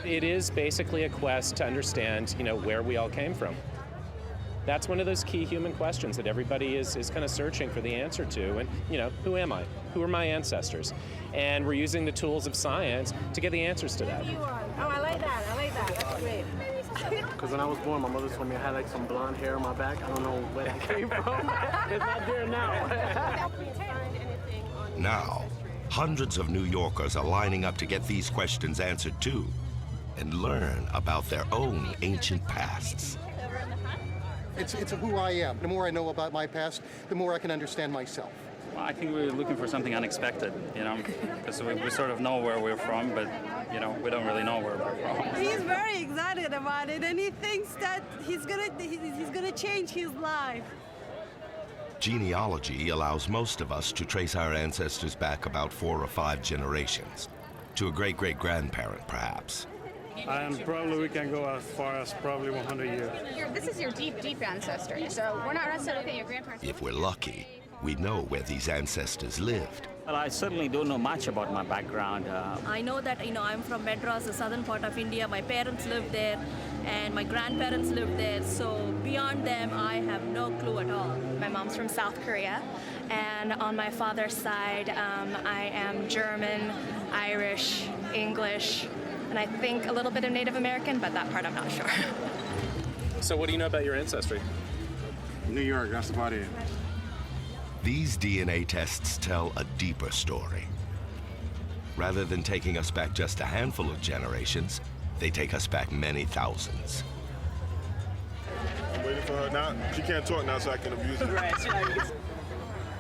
It is basically a quest to understand, where we all came from. That's one of those key human questions that everybody is kind of searching for the answer to. And, who am I? Who are my ancestors? And we're using the tools of science to get the answers to that. Oh, I like that. That's great. Because when I was born, my mother told me I had some blonde hair on my back. I don't know where that came from. It's not there now. Now, hundreds of New Yorkers are lining up to get these questions answered too, and learn about their own ancient pasts. It's who I am. The more I know about my past, the more I can understand myself. Well, I think we're looking for something unexpected, because we sort of know where we're from, but, we don't really know where we're from. He's very excited about it, and he thinks that he's gonna change his life. Genealogy allows most of us to trace our ancestors back about 4 or 5 generations, to a great-great-grandparent, perhaps. And probably we can go as far as probably 100 years. This is your deep, deep ancestry, so we're not necessarily looking at your grandparents. If we're lucky, we know where these ancestors lived. Well, I certainly don't know much about my background. I know that, I'm from Madras, the southern part of India. My parents lived there, and my grandparents lived there. So beyond them, I have no clue at all. My mom's from South Korea, and on my father's side, I am German, Irish, English, and I think a little bit of Native American, but that part I'm not sure. So what do you know about your ancestry? New York, that's about it. These DNA tests tell a deeper story. Rather than taking us back just a handful of generations, they take us back many thousands. I'm waiting for her now. She can't talk now, so I can abuse her.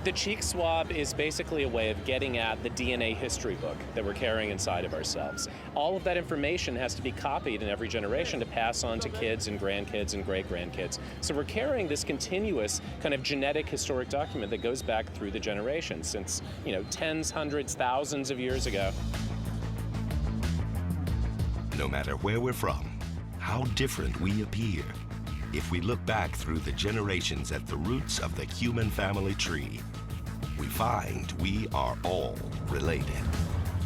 The cheek swab is basically a way of getting at the DNA history book that we're carrying inside of ourselves. All of that information has to be copied in every generation to pass on to kids and grandkids and great-grandkids. So we're carrying this continuous kind of genetic historic document that goes back through the generations since, tens, hundreds, thousands of years ago. No matter where we're from, how different we appear, if we look back through the generations at the roots of the human family tree, we find we are all related.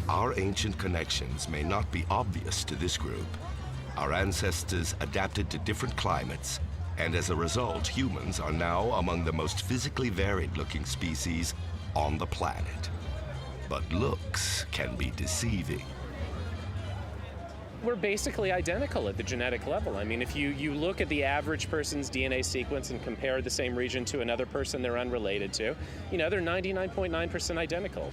Our ancient connections may not be obvious to this group. Our ancestors adapted to different climates, and as a result, humans are now among the most physically varied-looking species on the planet. But looks can be deceiving. We're basically identical at the genetic level. I mean, if you look at the average person's DNA sequence and compare the same region to another person they're unrelated to, they're 99.9% identical.